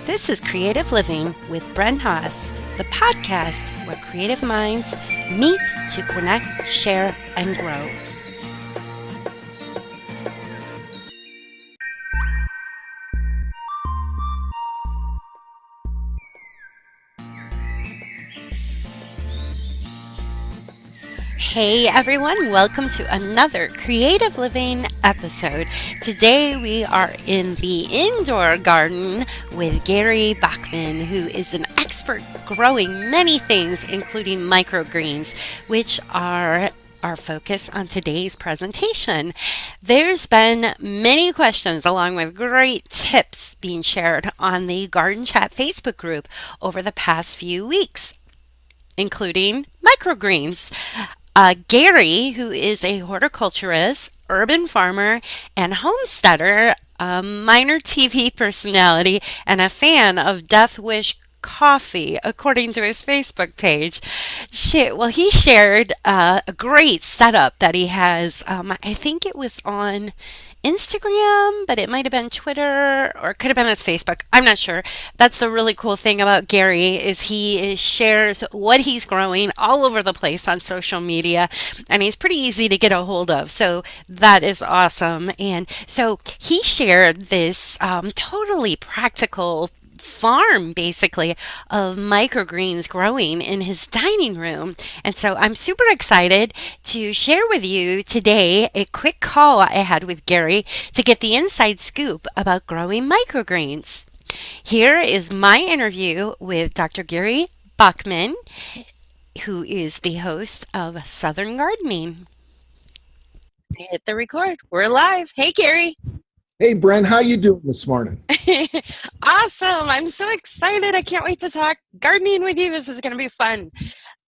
This is Creative Living with Bren Haas, the podcast where creative minds meet to connect, share, and grow. Hey everyone, welcome to another Creative Living episode. Today we are in the indoor garden with Gary Bachman, who is an expert growing many things, including microgreens, which are our focus on today's presentation. There's been many questions along with great tips being shared on the Garden Chat Facebook group over the past few weeks, including microgreens. Gary, who is a horticulturist, urban farmer, and homesteader, a minor TV personality, and a fan of Death Wish coffee, according to his Facebook page. He shared a great setup that he has. I think it was on Instagram, but it might have been Twitter or it could have been his Facebook. I'm not sure. That's the really cool thing about Gary is he shares what he's growing all over the place on social media, and he's pretty easy to get a hold of. So that is awesome. And so he shared this totally practical farm basically of microgreens growing in his dining room. And so I'm super excited to share with you today a quick call I had with Gary to get the inside scoop about growing microgreens. Here is my interview with Dr. Gary Bachman, who is the host of Southern Gardening. Hit the record. We're live. Hey, Gary. Hey, Bren, how you doing this morning? Awesome. I'm so excited. I can't wait to talk gardening with you. This is going to be fun.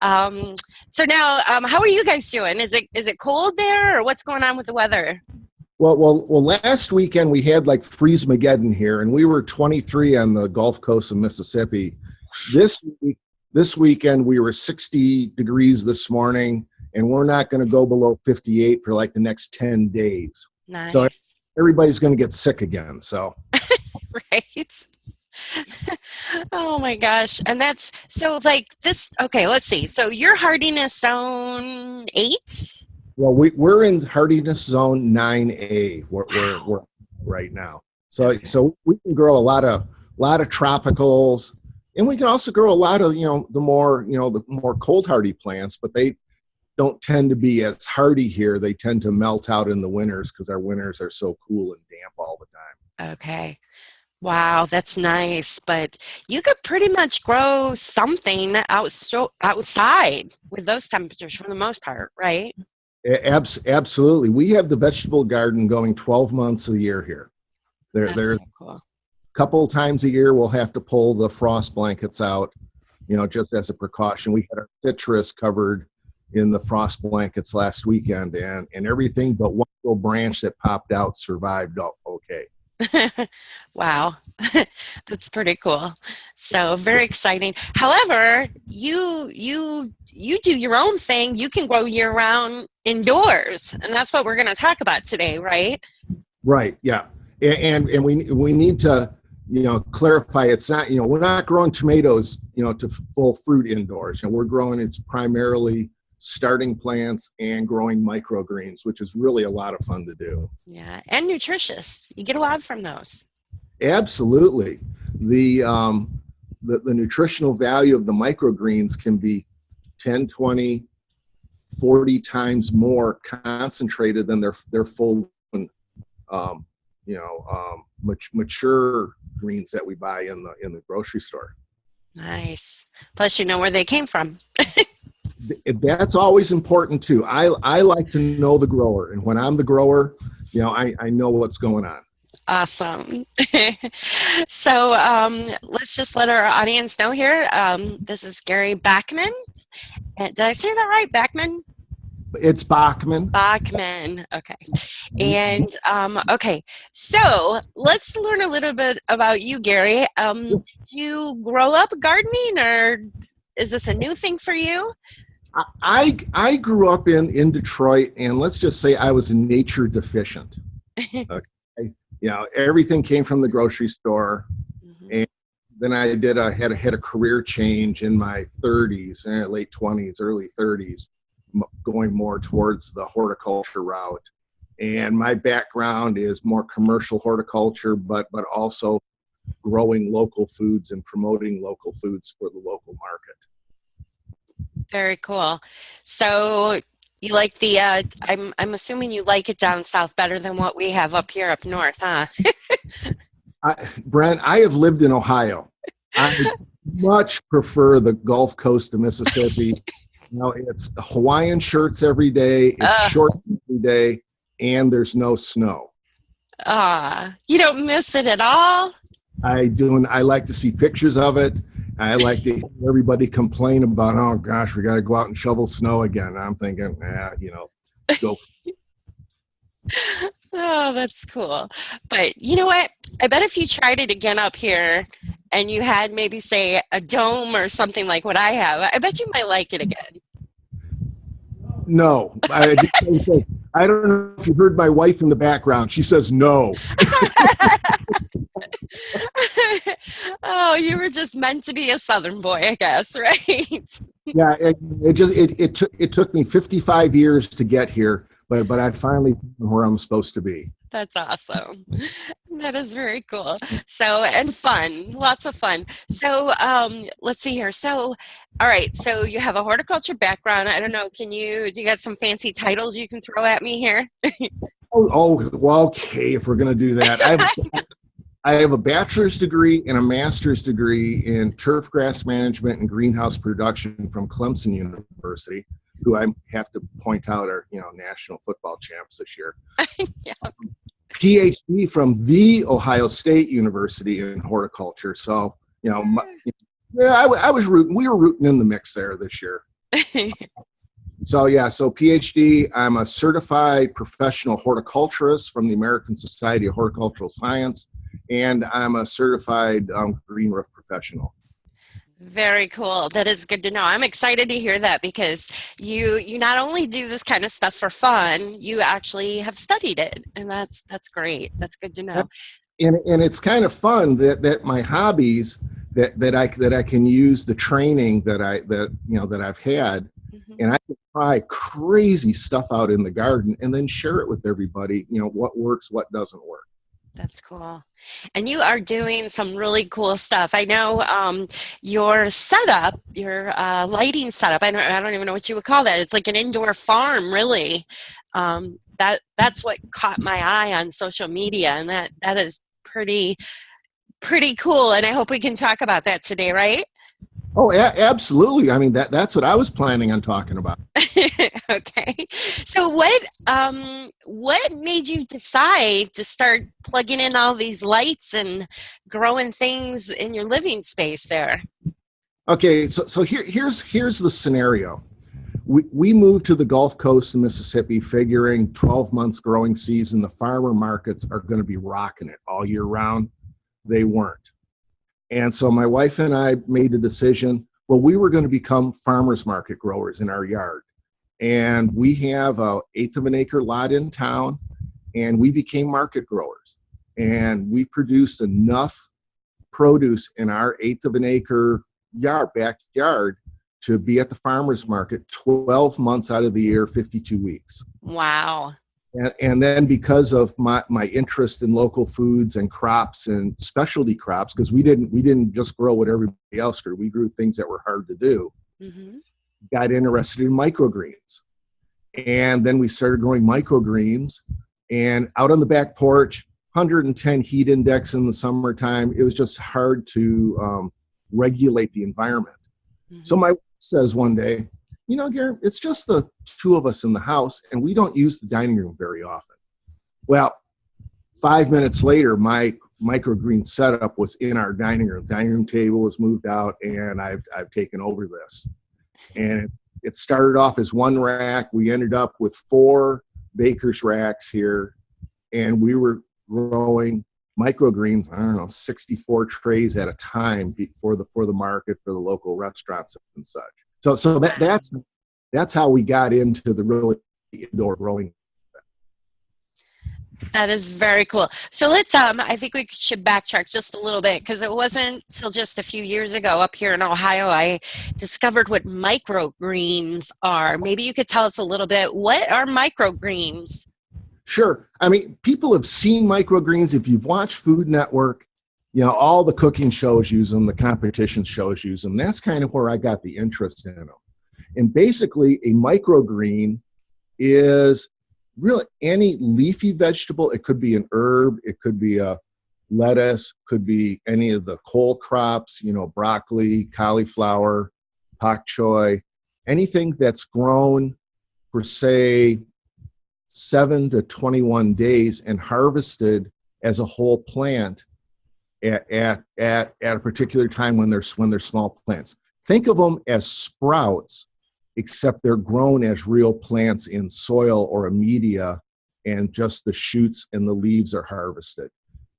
So now, how are you guys doing? Is it cold there, or what's going on with the weather? Well, last weekend we had like freeze-mageddon here, and we were 23 on the Gulf Coast of Mississippi. This weekend we were 60 degrees this morning, and we're not going to go below 58 for like the next 10 days. Nice. So everybody's going to get sick again. So, right. Oh my gosh. And that's so like this. Okay, let's see. So you're hardiness zone 8? well, we're in hardiness zone 9A. We're right now. So we can grow a lot of tropicals, and we can also grow a lot of the more cold hardy plants, but they don't tend to be as hardy here. They tend to melt out in the winters because our winters are so cool and damp all the time. Okay. Wow, that's nice. But you could pretty much grow something outside with those temperatures for the most part, right? Absolutely. We have the vegetable garden going 12 months a year here. There's so cool. a couple times a year we'll have to pull the frost blankets out, just as a precaution. We had our citrus covered in the frost blankets last weekend, and everything but one little branch that popped out survived okay. Wow. That's pretty cool. So very exciting. However, you do your own thing. You can grow year round indoors, and that's what we're going to talk about today, right? Right. Yeah. And we need to clarify, it's not, we're not growing tomatoes to full fruit indoors. We're growing it's primarily starting plants and growing microgreens, which is really a lot of fun to do. Yeah, and nutritious. You get a lot from those. Absolutely. The nutritional value of the microgreens can be 10, 20, 40 times more concentrated than their full mature greens that we buy in the grocery store. Nice. Plus you know where they came from. That's always important too. I like to know the grower, and when I'm the grower, I know what's going on. Awesome. So let's just let our audience know here. This is Gary Bachman. Did I say that right? Bachman? It's Bachman. Bachman. Okay. And okay. So let's learn a little bit about you, Gary. Did you grow up gardening, or is this a new thing for you? I grew up in Detroit, and let's just say I was nature deficient. Okay. Everything came from the grocery store. Mm-hmm. And then I had a career change in my 30s, late 20s, early 30s, going more towards the horticulture route. And my background is more commercial horticulture, but also growing local foods and promoting local foods for the local market. Very cool. So you like the I'm assuming you like it down south better than what we have up here up north, huh? Bren, I have lived in Ohio. I much prefer the Gulf Coast of Mississippi. It's Hawaiian shirts every day, it's shorts every day, and there's no snow. You don't miss it at all? I do, and I like to see pictures of it. I like to hear everybody complain about, oh gosh, we got to go out and shovel snow again. I'm thinking, go. Oh, that's cool. But you know what? I bet if you tried it again up here and you had maybe, say, a dome or something like what I have, I bet you might like it again. No. I don't know if you heard my wife in the background. She says no. Oh, you were just meant to be a Southern boy, I guess, right? Yeah, it took me 55 years to get here, but I finally found where I'm supposed to be. That's awesome. That is very cool. So, and fun, lots of fun. So, let's see here. So, all right. So you have a horticulture background. I don't know. Do you got some fancy titles you can throw at me here? Well, okay. If we're going to do that, I have a bachelor's degree and a master's degree in turf grass management and greenhouse production from Clemson University, who I have to point out are, national football champs this year. Yeah. PhD from the Ohio State University in horticulture. So, I was rooting. We were rooting in the mix there this year. So PhD. I'm a certified professional horticulturist from the American Society of Horticultural Science, and I'm a certified green roof professional. Very cool. That is good to know. I'm excited to hear that because you not only do this kind of stuff for fun, you actually have studied it, and that's great. That's good to know. And it's kind of fun that my hobbies that I can use the training that I've had, mm-hmm. and I can try crazy stuff out in the garden and then share it with everybody. What works, what doesn't work. That's cool. And you are doing some really cool stuff. I know your setup, your lighting setup, I don't even know what you would call that. It's like an indoor farm, really. That's what caught my eye on social media, and that is pretty cool. And I hope we can talk about that today, right? Oh, absolutely. I mean, that's what I was planning on talking about. Okay. So what made you decide to start plugging in all these lights and growing things in your living space there? Okay, so here's the scenario. We moved to the Gulf Coast of Mississippi figuring 12 months growing season, the farmer markets are going to be rocking it all year round. They weren't. And so my wife and I made the decision, well, we were going to become farmers market growers in our yard. And we have an 1/8 of an acre lot in town, and we became market growers. And we produced enough produce in our 1/8 of an acre backyard to be at the farmers market 12 months out of the year, 52 weeks. Wow. And then because of my interest in local foods and crops and specialty crops, because we didn't just grow what everybody else grew, we grew things that were hard to do. Mm-hmm. Got interested in microgreens, and then we started growing microgreens. And out on the back porch, 110 heat index in the summertime, it was just hard to regulate the environment. Mm-hmm. So my wife says one day, Gary, it's just the two of us in the house, and we don't use the dining room very often. Well, 5 minutes later, my microgreen setup was in our dining room. Dining room table was moved out, and I've taken over this. And it started off as one rack. We ended up with 4 baker's racks here, and we were growing microgreens, 64 trays at a time for the market, for the local restaurants and such. So that's how we got into the really indoor growing. That is very cool. So let's I think we should backtrack just a little bit because it wasn't till just a few years ago up here in Ohio I discovered what microgreens are. Maybe you could tell us a little bit, what are microgreens? Sure. I mean, people have seen microgreens. If you've watched Food Network, all the cooking shows use them, the competition shows use them. That's kind of where I got the interest in them. And basically, a microgreen is really any leafy vegetable. It could be an herb, it could be a lettuce, could be any of the cole crops, broccoli, cauliflower, pak choi, anything that's grown for, say, 7 to 21 days and harvested as a whole plant at a particular time when they're small plants. Think of them as sprouts, except they're grown as real plants in soil or a media, and just the shoots and the leaves are harvested.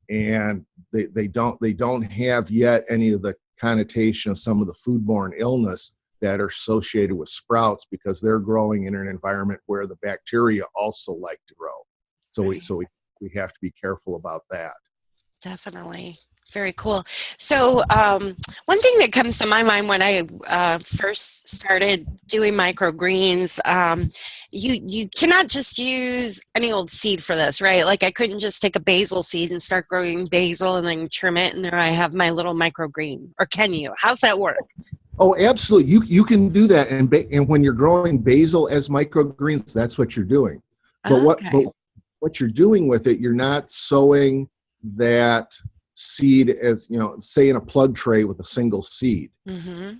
And they don't have yet any of the connotation of some of the foodborne illness that are associated with sprouts, because they're growing in an environment where the bacteria also like to grow. So we have to be careful about that. Definitely. Very cool. So one thing that comes to my mind when I first started doing microgreens, you cannot just use any old seed for this, right? Like I couldn't just take a basil seed and start growing basil and then trim it, and there I have my little microgreen. Or can you? How's that work? Oh, absolutely. You can do that, and when you're growing basil as microgreens, that's what you're doing. But Okay. what you're doing with it, you're not sowing that seed as, say in a plug tray with a single seed. Mm-hmm.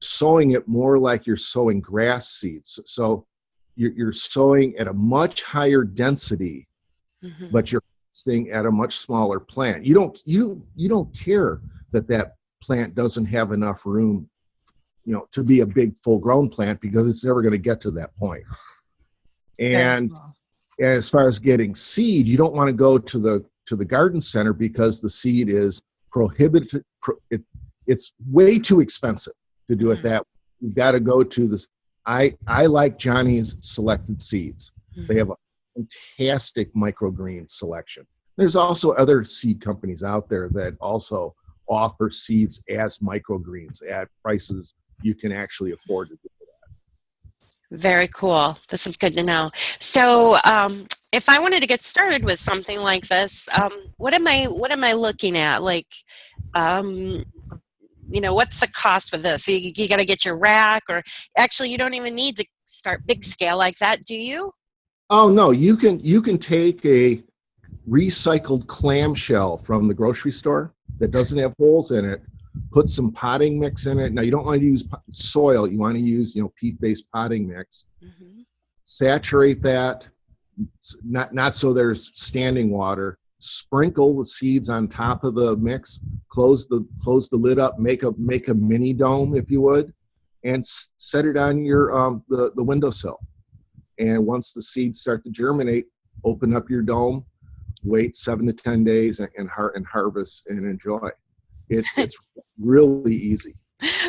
Sowing it more like you're sowing grass seeds. So you're sowing at a much higher density, Mm-hmm. but you're seeing at a much smaller plant. You don't care that plant doesn't have enough room, to be a big full-grown plant, because it's never going to get to that point. Very And cool. as far as getting seed, you don't want to go to the garden center, because the seed is prohibited. It's way too expensive to do it Mm-hmm. that way. You've got to go to this. I like Johnny's Selected Seeds. They Mm-hmm. have a fantastic microgreen selection. There's also other seed companies out there that also offer seeds as microgreens at prices you can actually afford to do. Very cool. This is good to know. So, if I wanted to get started with something like this, what am I looking at? Like, um, what's the cost with this? You got to get your rack, or actually, you don't even need to start big scale like that, do you? Oh no, you can take a recycled clamshell from the grocery store that doesn't have holes in it, put some potting mix in it. Now you don't want to use soil, you want to use peat-based potting mix. Hmm. Saturate that, not so there's standing water. Sprinkle the seeds on top of the mix. Close the lid up. Make a mini dome, if you would, and set it on your the windowsill. And once the seeds start to germinate, open up your dome, wait 7 to 10 days, and harvest and enjoy. It's really easy.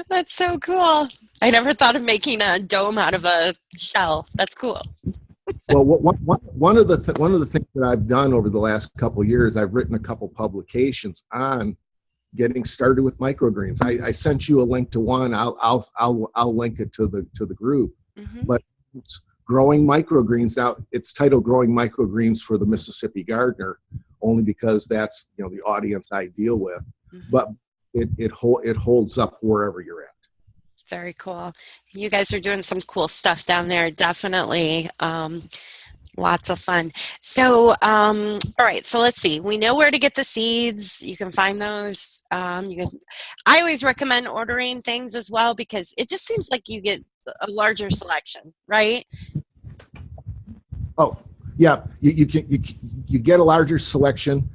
That's so cool. I never thought of making a dome out of a shell. That's cool. Well, one of the things that I've done over the last couple of years, I've written a couple publications on getting started with microgreens. I sent you a link to one. I'll link it to the group. Hmm. But it's growing microgreens. Now it's titled "Growing Microgreens for the Mississippi Gardener," only because that's the audience I deal with. Hmm. But it holds up wherever you're at. Very cool. You guys are doing some cool stuff down there, definitely. Lots of fun. So, all right. So let's see. We know where to get the seeds. You can find those. I always recommend ordering things as well because it just seems like you get a larger selection, right? Oh, yeah, you get a larger selection.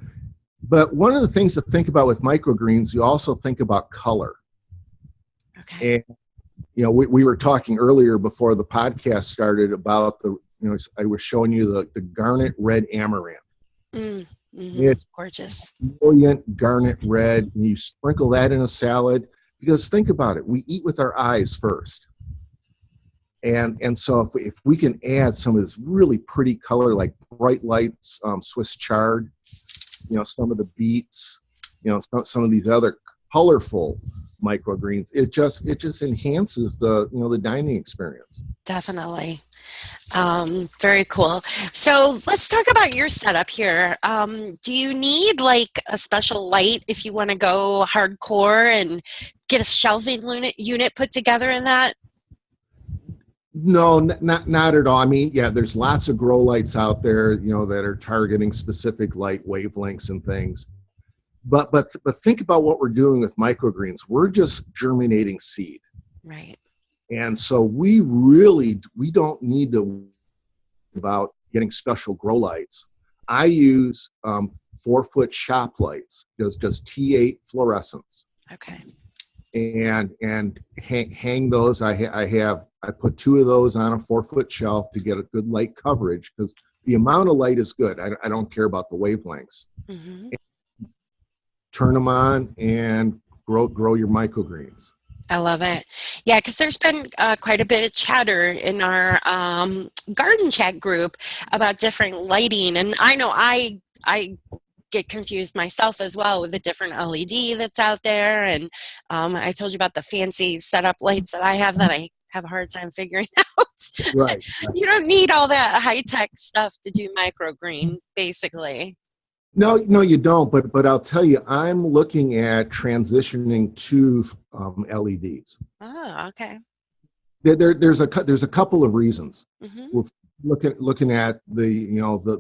But one of the things to think about with microgreens, you also think about color. Okay. And we were talking earlier before the podcast started about I was showing you the garnet red amaranth. Mm, hmm. It's Gorgeous. brilliant garnet red, and you sprinkle that in a salad, because think about it, we eat with our eyes first. And so if we can add some of this really pretty color, like bright lights, Swiss chard, some of the beets, some of these other colorful microgreens, it just enhances the dining experience. Definitely. Very cool. So let's talk about your setup here. Do you need like a special light if you want to go hardcore and get a shelving unit put together in that? No, not at all. I mean, yeah, there's lots of grow lights out there, that are targeting specific light wavelengths and things. But think about what we're doing with microgreens. We're just germinating seed. Right. And so we don't need to about getting special grow lights. I use 4-foot shop lights, just T8 fluorescents. Okay. And hang those. I put 2 of those on a 4-foot shelf to get a good light coverage, because the amount of light is good. I don't care about the wavelengths. Mm-hmm. Turn them on and grow your microgreens. I love it. Yeah, because there's been quite a bit of chatter in our garden chat group about different lighting, and I know I get confused myself as well with the different LED that's out there. And I told you about the fancy setup lights that I have a hard time figuring out. Right. You don't need all that high-tech stuff to do microgreens, basically. No, you don't. But I'll tell you, I'm looking at transitioning to LEDs. Oh, okay. There's a couple of reasons. Mm-hmm. We're looking at the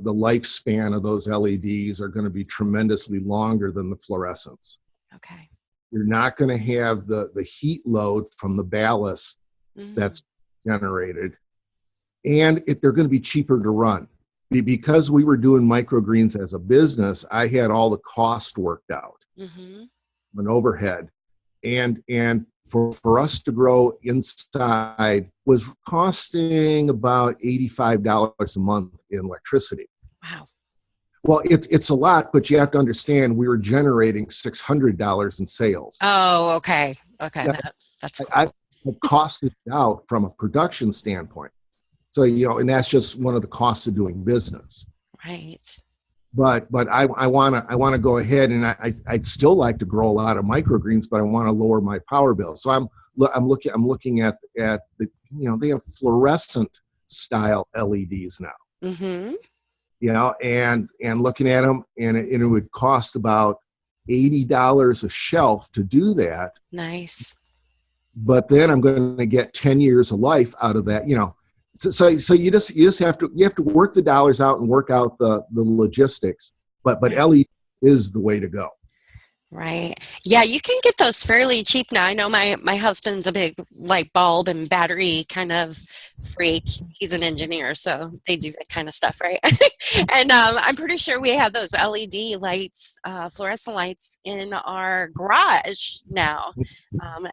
lifespan of those LEDs are going to be tremendously longer than the fluorescents. Okay. You're not going to have the heat load from the ballast that's generated, and they're going to be cheaper to run. Because we were doing microgreens as a business, I had all the cost worked out, an overhead, and for us to grow inside was costing about $85 a month in electricity. Wow. Well, it's a lot, but you have to understand we were generating $600 in sales. Oh, okay. Okay, Now, that's cool. I costed it out from a production standpoint. So, and that's just one of the costs of doing business. Right. But I want to go ahead, and I'd still like to grow a lot of microgreens, but I want to lower my power bill. So I'm looking at the they have fluorescent style LEDs now. Mm-hmm. And looking at them, and it would cost about $80 a shelf to do that. Nice. But then I'm going to get 10 years of life out of that. So you just have to work the dollars out and work out the logistics. But LED is the way to go. Right. Yeah, you can get those fairly cheap now. I know my husband's a big light bulb and battery kind of freak. He's an engineer, so they do that kind of stuff, right? And I'm pretty sure we have those LED lights, fluorescent lights in our garage now.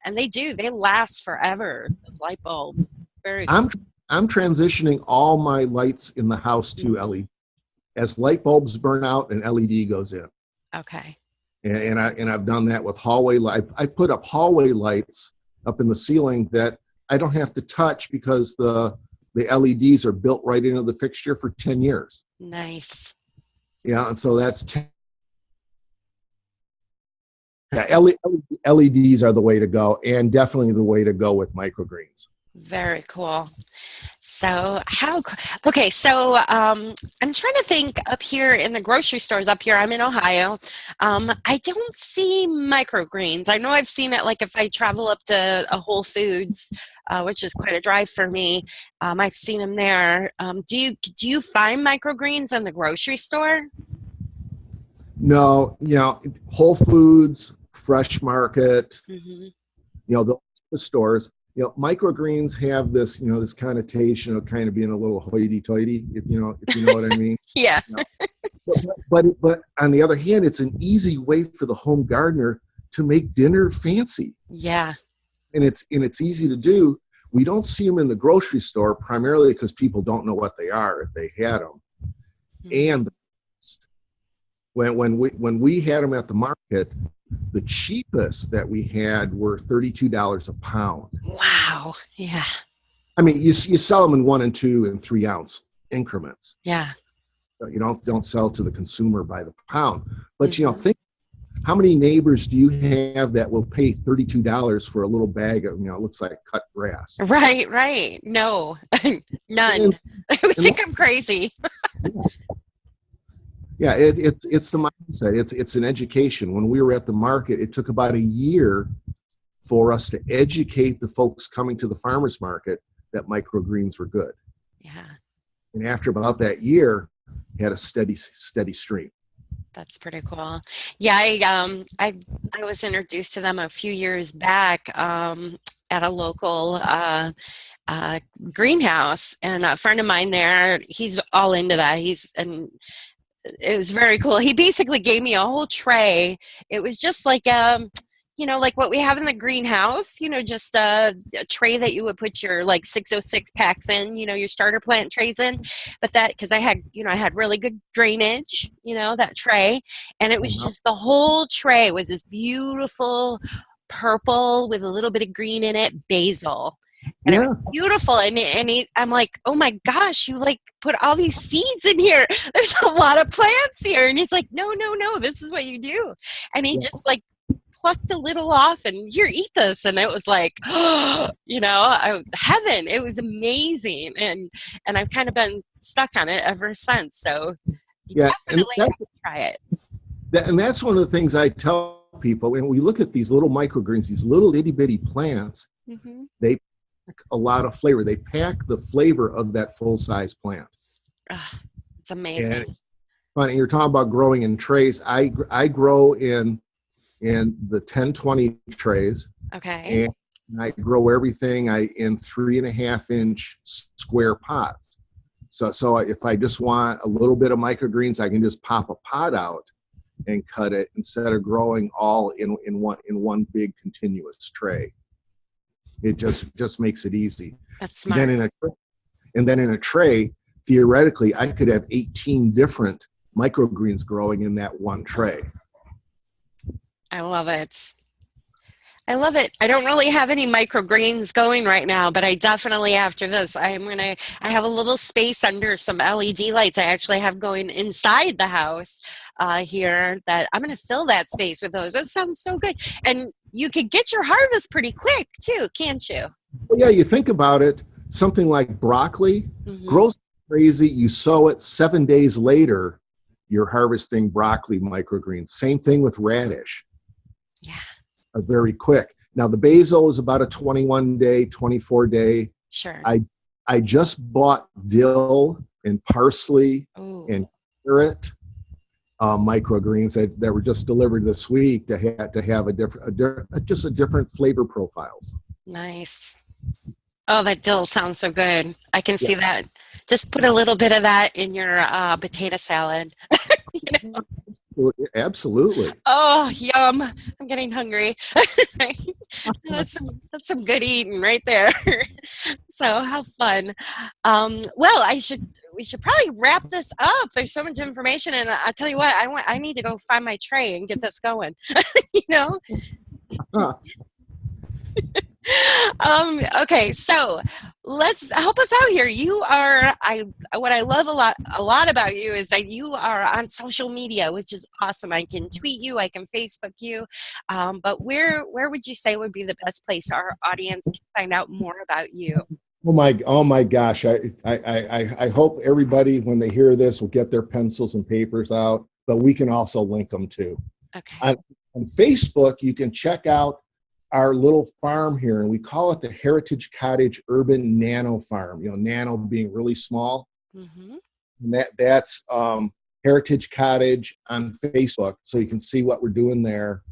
And they last forever, those light bulbs. Very cool. I'm transitioning all my lights in the house to LED. As light bulbs burn out, an LED goes in. Okay. And I've done that with hallway light. I put up hallway lights up in the ceiling that I don't have to touch, because the LEDs are built right into the fixture for 10 years. Nice. Yeah, and so that's 10. Yeah, LEDs are the way to go, and definitely the way to go with microgreens. Very cool. So okay, so I'm trying to think up here in the grocery stores up here. I'm in Ohio. I don't see microgreens. I know I've seen it like if I travel up to a Whole Foods, which is quite a drive for me. I've seen them there. Do you find microgreens in the grocery store? No, Whole Foods, Fresh Market, the stores. Microgreens have this, this connotation of kind of being a little hoity-toity, if you know what I mean. Yeah. But on the other hand, it's an easy way for the home gardener to make dinner fancy. Yeah. And it's easy to do. We don't see them in the grocery store primarily because people don't know what they are if they had them. And when we had them at the market, the cheapest that we had were $32 a pound. Wow. Yeah. I mean, you sell them in 1 and 2 and 3 ounce increments. Yeah. You don't sell to the consumer by the pound. But Mhm. think, how many neighbors do you have that will pay $32 for a little bag of, it looks like cut grass? Right, right. No, And, none. I would and think I'm crazy. yeah, it's the mindset. It's an education. When we were at the market, it took about a year for us to educate the folks coming to the farmers market that microgreens were good. Yeah, And after about that year, had a steady stream. that's pretty cool. Yeah, I was introduced to them a few years back at a local uh, greenhouse, and a friend of mine there, he's all into that. And it was very cool. He basically gave me a whole tray. It was just like like what we have in the greenhouse, just a tray that you would put your like 606 packs in, your starter plant trays in. But that, because I had really good drainage, that tray. And it was just the whole tray was this beautiful purple with a little bit of green in it, basil. And it Yeah, was beautiful. I'm like, oh my gosh, you like put all these seeds in here. There's a lot of plants here. And he's like, no, no, no, this is what you do. And he yeah, just like plucked a little off and here, eat this. And it was like, heaven. It was amazing. And I've kind of been stuck on it ever since. So you yeah. definitely have to try it. And that's one of the things I tell people. When we look at these little microgreens, these little itty bitty plants, Mm-hmm. they pack a lot of flavor. They pack the flavor of that full size plant. It's amazing. And funny, you're talking about growing in trays. I grow in the 10-20 trays, Okay. and I grow everything in 3.5-inch square pots. So if I just want a little bit of microgreens, I can just pop a pot out and cut it instead of growing all in one big continuous tray. It just makes it easy. That's smart. And then in a tray, theoretically, I could have 18 different microgreens growing in that one tray. I love it. I love it. I don't really have any microgreens going right now, but I definitely, after this, I have a little space under some LED lights I actually have going inside the house here that I'm going to fill that space with those. That sounds so good. And you could get your harvest pretty quick too, can't you? Well, yeah, you think about it, something like broccoli grows crazy. You sow it, 7 days later, you're harvesting broccoli microgreens. Same thing with radish. Yeah. Are very quick. Now the basil is about a 21-day, 24-day. Sure. I just bought dill and parsley and carrot microgreens that were just delivered this week to have a different flavor profiles. Nice. Oh, that dill sounds so good. I can see that. Just put a little bit of that in your potato salad. Absolutely. Oh, yum. I'm getting hungry. That's some good eating right there. So how fun. Well, we should probably wrap this up. There's so much information, and I tell you what, I need to go find my tray and get this going. Huh. Okay, so let's help us out here. What I love a lot about you is that you are on social media, which is awesome. I can tweet you, I can Facebook you, but where would you say would be the best place our audience can find out more about you? Oh my gosh! I hope everybody, when they hear this, will get their pencils and papers out. But we can also link them too. Okay. On Facebook, you can check out our little farm here, and we call it the Heritage Cottage Urban Nano Farm. Nano being really small. Mm-hmm. And that's Heritage Cottage on Facebook, so you can see what we're doing there.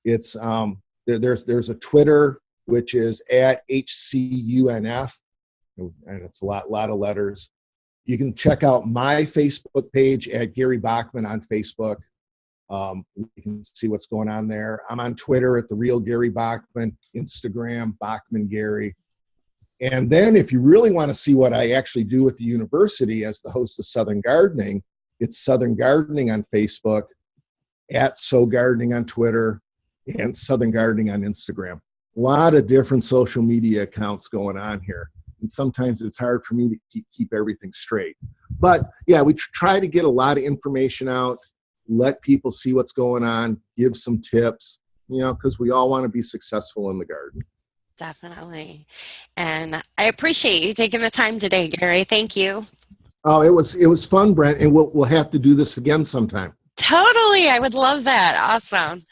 It's there's a Twitter, which is at HCUNF, and it's a lot of letters. You can check out my Facebook page at Gary Bachman on Facebook. You can see what's going on there. I'm on Twitter at The Real Gary Bachman, Instagram, Bachman Gary. And then if you really want to see what I actually do at the university as the host of Southern Gardening, it's Southern Gardening on Facebook, at So Gardening on Twitter, and Southern Gardening on Instagram. A lot of different social media accounts going on here. and sometimes it's hard for me to keep everything straight. But yeah, we try to get a lot of information out, let people see what's going on, give some tips, because we all want to be successful in the garden. Definitely. And I appreciate you taking the time today, Gary. Thank you. Oh, it was fun, Brent, and we'll have to do this again sometime. Totally. I would love that. Awesome.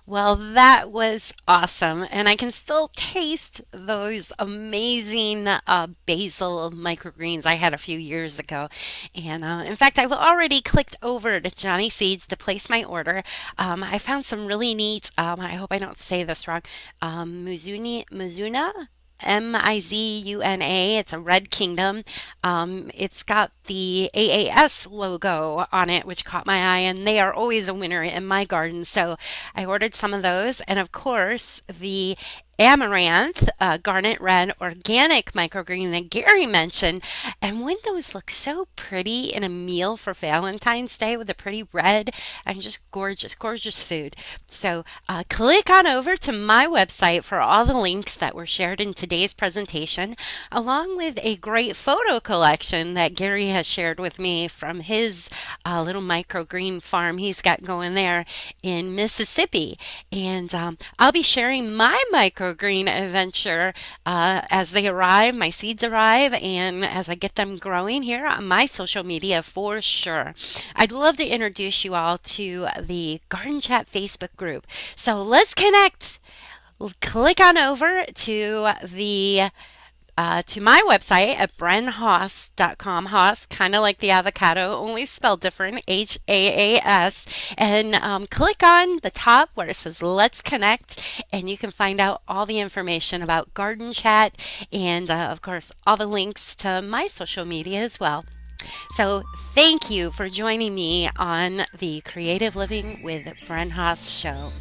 Well, that was awesome. And I can still taste those amazing basil microgreens I had a few years ago. And in fact, I've already clicked over to Johnny Seeds to place my order. I found some really neat, I hope I don't say this wrong, Mizuna? Mizuna. It's a Red Kingdom. It's got the AAS logo on it, which caught my eye, and they are always a winner in my garden. So I ordered some of those, and of course, the amaranth, garnet red organic microgreen that Gary mentioned. And when those look so pretty in a meal for Valentine's Day with a pretty red and just gorgeous, gorgeous food. So click on over to my website for all the links that were shared in today's presentation, along with a great photo collection that Gary has shared with me from his little microgreen farm he's got going there in Mississippi. And I'll be sharing my microgreen adventure as they arrive, my seeds arrive, and as I get them growing here on my social media for sure. I'd love to introduce you all to the Garden Chat Facebook group. So let's connect. Click on over to my website at brenhaas.com. Haas, kind of like the avocado, only spelled different, Haas. And click on the top where it says Let's Connect, and you can find out all the information about Garden Chat and, of course, all the links to my social media as well. So, thank you for joining me on the Creative Living with Bren Haas show.